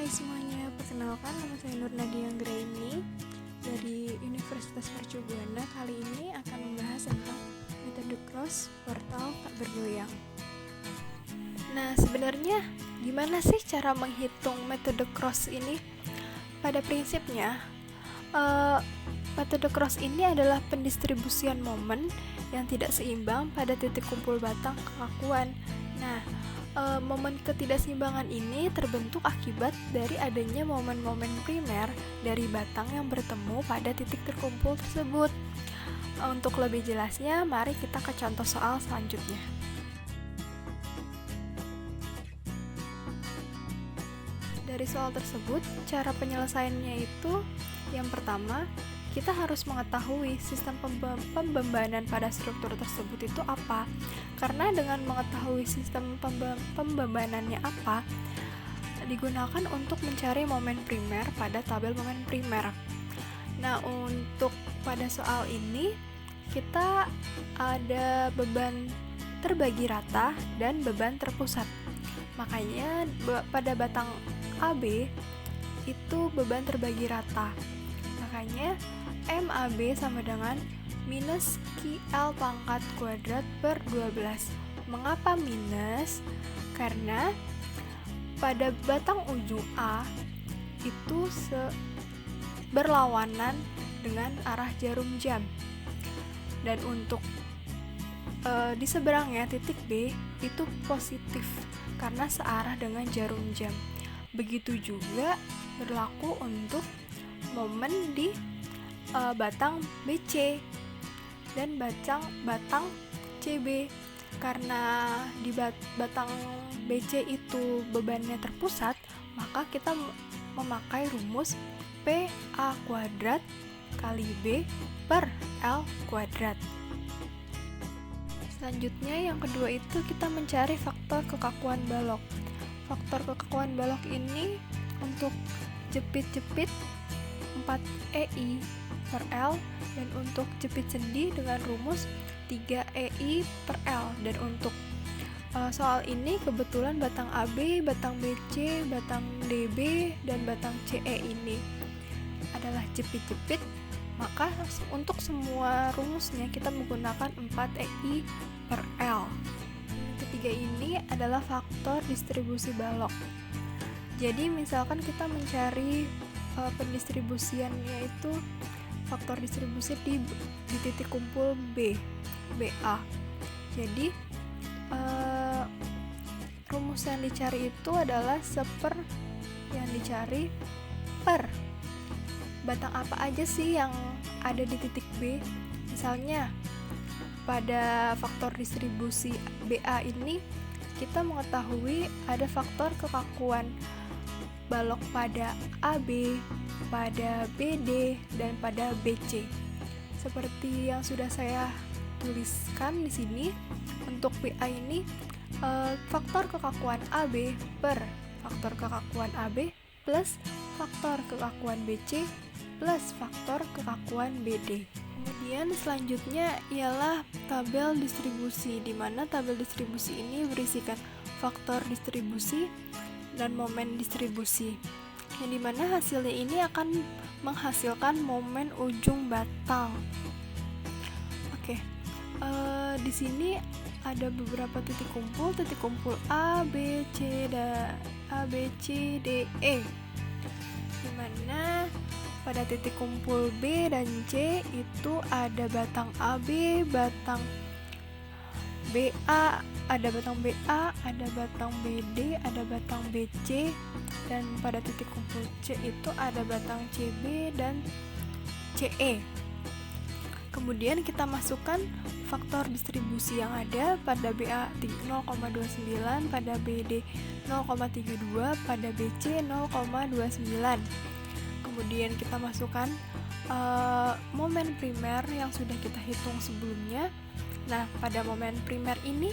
Hai semuanya, perkenalkan nama saya Nur Nadia Anggraini dari Universitas Mercu Buana. Kali ini akan membahas tentang metode cross portal tak bergoyang. Nah, sebenarnya gimana sih cara menghitung metode cross ini? Pada prinsipnya, metode cross ini adalah pendistribusian momen yang tidak seimbang pada titik kumpul batang kekakuan. Nah, momen ketidakseimbangan ini terbentuk akibat dari adanya momen-momen primer dari batang yang bertemu pada titik terkumpul tersebut. Untuk lebih jelasnya, mari kita ke contoh soal selanjutnya. Dari soal tersebut, cara penyelesaiannya itu yang pertama, kita harus mengetahui sistem pembebanan pada struktur tersebut itu apa. Karena dengan mengetahui sistem pembebanannya apa, digunakan untuk mencari momen primer pada tabel momen primer. Nah, untuk pada soal ini, kita ada beban terbagi rata dan beban terpusat. Makanya pada batang AB itu beban terbagi rata. Makanya MAB sama dengan minus QL pangkat kuadrat per 12. Mengapa minus? Karena pada batang ujung A itu berlawanan dengan arah jarum jam. Dan untuk di seberangnya titik B itu positif karena searah dengan jarum jam. Begitu juga berlaku untuk momen di batang BC dan batang CB. Karena di batang BC itu bebannya terpusat, maka kita memakai rumus PA kuadrat kali B per L kuadrat. Selanjutnya yang kedua itu kita mencari faktor kekakuan balok. Faktor kekakuan balok ini untuk jepit-jepit 4 EI per L, dan untuk jepit sendi dengan rumus 3 EI per L. Dan untuk soal ini kebetulan batang AB, batang BC, batang DB, dan batang CE ini adalah jepit-jepit, maka untuk semua rumusnya kita menggunakan 4 EI per L. Yang ketiga ini adalah faktor distribusi balok. Jadi misalkan kita mencari pendistribusiannya itu faktor distribusi di titik kumpul BA. Jadi rumus yang dicari itu adalah seper yang dicari per batang apa aja sih yang ada di titik B. Misalnya pada faktor distribusi BA ini kita mengetahui ada faktor kekakuan balok pada AB, pada BD, dan pada BC. Seperti yang sudah saya tuliskan di sini, untuk BA ini faktor kekakuan AB per faktor kekakuan AB plus faktor kekakuan BC plus faktor kekakuan BD. Kemudian selanjutnya ialah tabel distribusi, di mana tabel distribusi ini berisikan faktor distribusi dan momen distribusi, yang dimana hasilnya ini akan menghasilkan momen ujung batang. Oke, di sini ada beberapa titik kumpul A, B, C, D, E, dimana pada titik kumpul B dan C itu ada batang AB, batang BA, ada batang BA, ada batang BD, ada batang BC, dan pada titik kumpul C itu ada batang CB dan CE. Kemudian kita masukkan faktor distribusi yang ada pada BA 0,29, pada BD 0,32, pada BC 0,29. Kemudian kita masukkan momen primer yang sudah kita hitung sebelumnya. Nah, pada momen primer ini,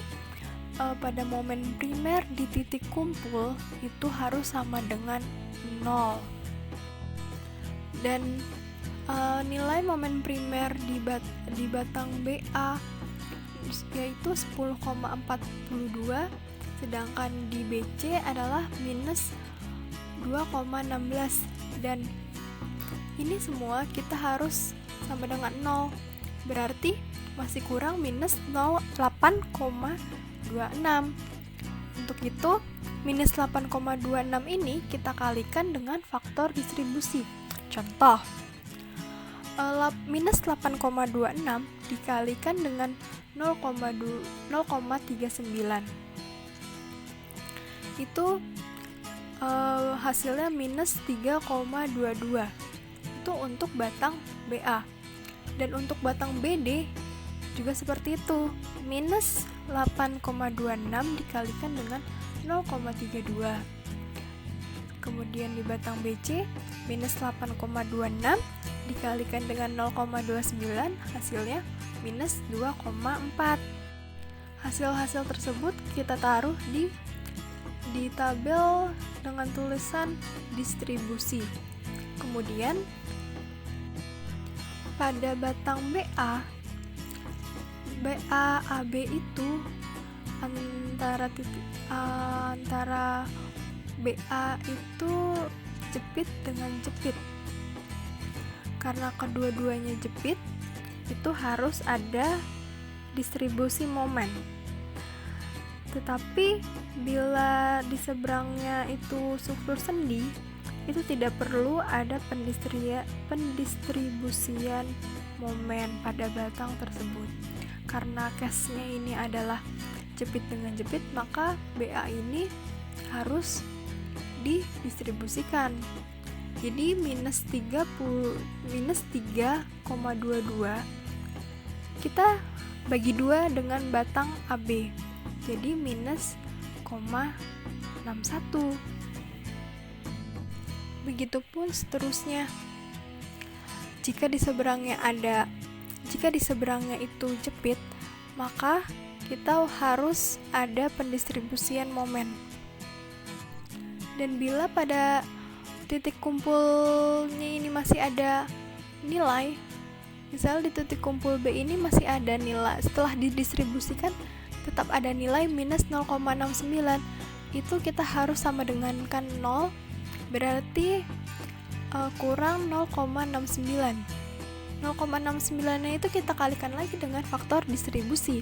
pada momen primer di titik kumpul itu harus sama dengan 0. Dan nilai momen primer di batang BA yaitu 10,42, sedangkan di BC adalah minus 2,16, dan ini semua kita harus sama dengan 0, berarti masih kurang minus 8,26. Untuk itu, minus 8,26 ini kita kalikan dengan faktor distribusi. Contoh, minus 8,26 dikalikan dengan 0,39. Itu hasilnya minus 3,22. Itu untuk batang BA. Dan untuk batang BD juga seperti itu. Minus 8,26 dikalikan dengan 0,32. Kemudian di batang BC, minus 8,26 dikalikan dengan 0,29, hasilnya minus 2,4. Hasil-hasil tersebut kita taruh di tabel dengan tulisan distribusi. Kemudian pada batang BA AB itu antara BA itu jepit dengan jepit. Karena kedua-duanya jepit, itu harus ada distribusi momen. Tetapi bila di seberangnya itu struktur sendi, itu tidak perlu ada pendistribusian momen pada batang tersebut. Karena case-nya ini adalah jepit dengan jepit, maka BA ini harus didistribusikan. Jadi minus 3,22 kita bagi 2 dengan batang AB. Jadi minus 0,61. Begitupun seterusnya. Jika di seberangnya itu jepit, maka kita harus ada pendistribusian momen. Dan bila pada titik kumpulnya ini masih ada nilai, misal di titik kumpul B ini masih ada nilai, setelah didistribusikan tetap ada nilai minus 0,69, itu kita harus sama dengankan 0, berarti kurang 0,69. 0,69 itu kita kalikan lagi dengan faktor distribusi.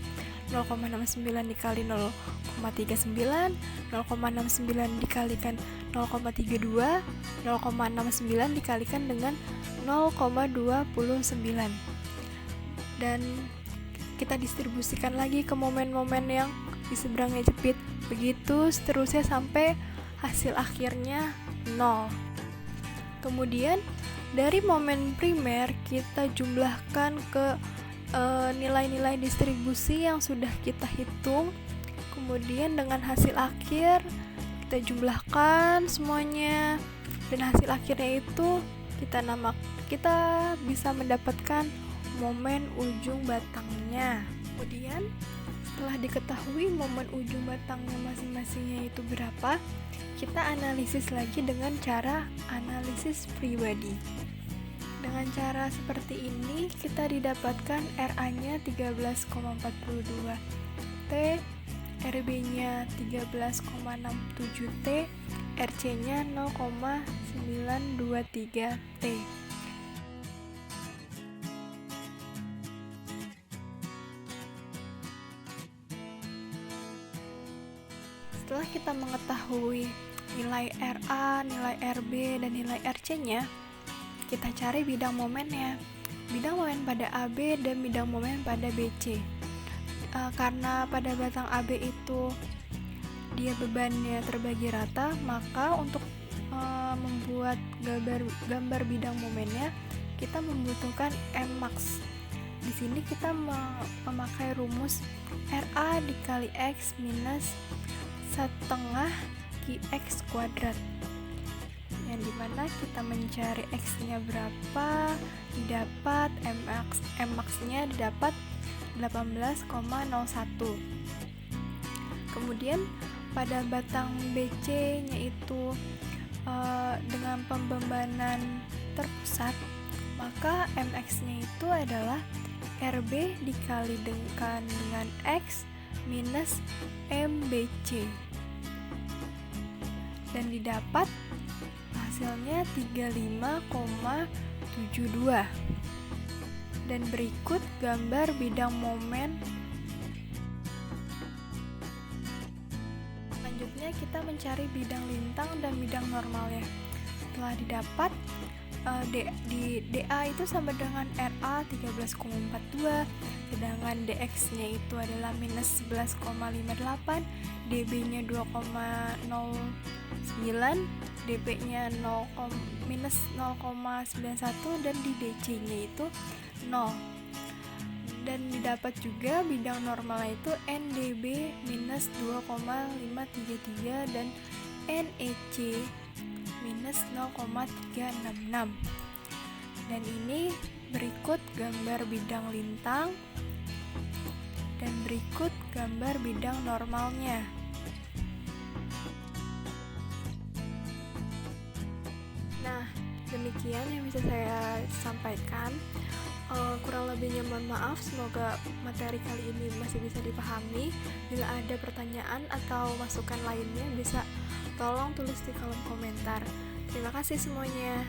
0,69 dikali 0,39, 0,69 dikalikan 0,32, 0,69 dikalikan dengan 0,29. Dan kita distribusikan lagi ke momen-momen yang di seberangnya jepit. Begitu seterusnya sampai hasil akhirnya 0. Kemudian dari momen primer kita jumlahkan ke nilai-nilai distribusi yang sudah kita hitung. Kemudian dengan hasil akhir kita jumlahkan semuanya, dan hasil akhirnya itu kita bisa mendapatkan momen ujung batangnya. Kemudian setelah diketahui momen ujung batangnya masing-masingnya itu berapa, kita analisis lagi dengan cara analisis pribadi. Dengan cara seperti ini kita didapatkan RA-nya 13,42 T, RB-nya 13,67 T, RC-nya 0,923 T. Setelah kita mengetahui nilai RA, nilai RB, dan nilai RC-nya, kita cari bidang momennya. Bidang momen pada AB dan bidang momen pada BC. Karena pada batang AB itu dia bebannya terbagi rata, maka untuk membuat gambar bidang momennya kita membutuhkan M-max. Di sini kita memakai rumus RA dikali X minus setengah QX kuadrat, yang dimana kita mencari X-nya berapa, didapat M-max-nya didapat 18,01. Kemudian pada batang BC-nya itu dengan pembebanan terpusat, maka MX-nya itu adalah RB dikali dengan X minus MBC, dan didapat hasilnya 35,72. Dan berikut gambar bidang momen. Selanjutnya kita mencari bidang lintang dan bidang normalnya. Setelah didapat, di DA itu sama dengan RA 13,42, sedangkan DX-nya itu adalah minus 11,58, DB-nya 2,09, DP-nya minus 0,91, dan di DC-nya itu 0. Dan didapat juga bidang normalnya itu NDB minus 2,533 dan NEC minus 0,366. Dan ini berikut gambar bidang lintang dan berikut gambar bidang normalnya. Nah, demikian yang bisa saya sampaikan. Kurang lebihnya mohon maaf, semoga materi kali ini masih bisa dipahami. Bila ada pertanyaan atau masukan lainnya bisa tolong tulis di kolom komentar. Terima kasih semuanya.